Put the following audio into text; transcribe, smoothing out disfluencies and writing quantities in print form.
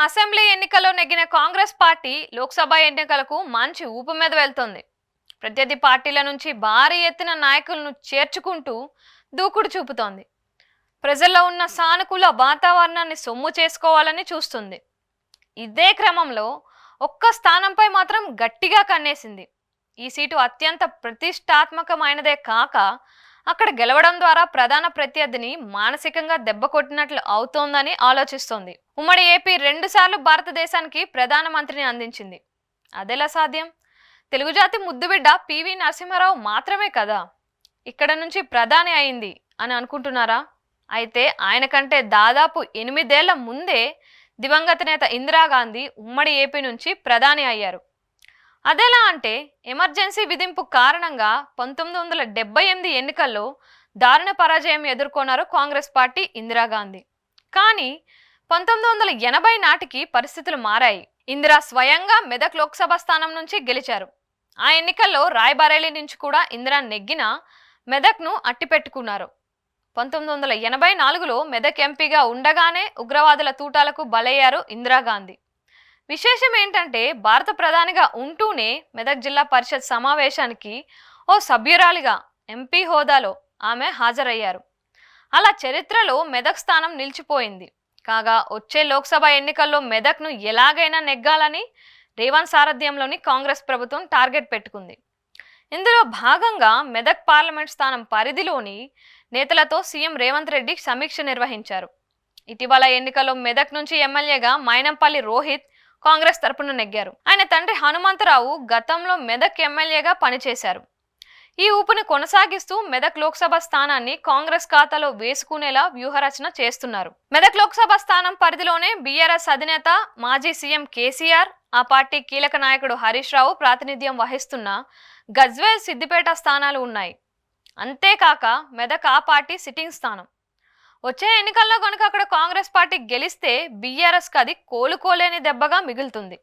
Assembly ఎన్నికల్లో నెగ్గిన Congress party Lok Sabha ఎన్నికలకు మంచి ఊపు మీద వెళ్తోంది. ప్రత్యర్థి పార్టీల నుంచి భారీ ఎత్తున నాయకులను చేర్చుకుంటూ దూకుడు చూపుతోంది. ప్రజల్లో ఉన్న సానుకూల వాతావరణాన్ని సొమ్ము చేసుకోవాలని చూస్తుంది. ఇదే క్రమంలో ఒక్క స్థానంపై మాత్రం గట్టిగా కన్నేసింది. ఈ సీటు అత్యంత ప్రతిష్టాత్మకమైనదే కాక అక్కడ గెలవడం ద్వారా ప్రధాన ప్రత్యర్థిని మానసికంగా దెబ్బ కొట్టినట్లు అవుతోందని ఆలోచిస్తోంది. ఉమ్మడి ఏపీ 2 సార్లు భారతదేశానికి ప్రధానమంత్రిని అందించింది. అదెలా సాధ్యం? తెలుగు జాతి ముద్దుబిడ్డ పివి నరసింహారావు మాత్రమే కదా ఇక్కడ నుంచి ప్రధాని అయింది అని అనుకుంటున్నారా? అయితే ఆయన కంటే దాదాపు 8 ఏళ్ల ముందే దివంగత నేత ఇందిరాగాంధీ ఉమ్మడి ఏపీ నుంచి ప్రధాని అయ్యారు. అదెలా అంటే ఎమర్జెన్సీ విధింపు కారణంగా 1978 ఎన్నికల్లో దారుణ పరాజయం ఎదుర్కొన్నారు కాంగ్రెస్ పార్టీ, ఇందిరాగాంధీ. కానీ 1980 నాటికి పరిస్థితులు మారాయి. ఇందిరా స్వయంగా మెదక్ లోక్సభ స్థానం నుంచి గెలిచారు. ఆ ఎన్నికల్లో రాయ్బరేలీ నుంచి కూడా ఇందిరా నెగ్గిన మెదక్ను అట్టిపెట్టుకున్నారు. 1984లో మెదక్ ఎంపీగా ఉండగానే ఉగ్రవాదుల తూటాలకు బలయ్యారు ఇందిరాగాంధీ. విశేషం ఏంటంటే భారత ప్రధానిగా ఉంటూనే మెదక్ జిల్లా పరిషత్ సమావేశానికి ఓ సభ్యురాలిగా ఎంపీ హోదాలో ఆమె హాజరయ్యారు. అలా చరిత్రలో మెదక్ స్థానం నిలిచిపోయింది. కాగా వచ్చే లోక్సభ ఎన్నికల్లో మెదక్ను ఎలాగైనా నెగ్గాలని రేవంత్ సారథ్యంలోని కాంగ్రెస్ ప్రభుత్వం టార్గెట్ పెట్టుకుంది. ఇందులో భాగంగా మెదక్ పార్లమెంట్ స్థానం పరిధిలోని నేతలతో సీఎం రేవంత్ రెడ్డి సమీక్ష నిర్వహించారు. ఇటీవల ఎన్నికల్లో మెదక్ నుంచి ఎమ్మెల్యేగా మైనంపల్లి రోహిత్ కాంగ్రెస్ తరపున నెగ్గారు. ఆయన తండ్రి హనుమంతరావు గతంలో మెదక్ ఎమ్మెల్యేగా పనిచేశారు. ఈ ఊపుని కొనసాగిస్తూ మెదక్ లోక్సభ స్థానాన్ని కాంగ్రెస్ ఖాతాలో వేసుకునేలా వ్యూహరచన చేస్తున్నారు. మెదక్ లోక్సభ స్థానం పరిధిలోనే బీఆర్ఎస్ అధినేత మాజీ సీఎం కేసీఆర్, ఆ పార్టీ కీలక నాయకుడు హరీష్ రావు ప్రాతినిధ్యం వహిస్తున్న గజ్వేల్, సిద్దిపేట స్థానాలు ఉన్నాయి. అంతేకాక మెదక్ ఆ పార్టీ సిట్టింగ్ స్థానం. వచ్చే ఎన్నికల్లో కనుక అక్కడ కాంగ్రెస్ పార్టీ గెలిస్తే బీఆర్ఎస్కి అది కోలుకోలేని దెబ్బగా మిగులుతుంది.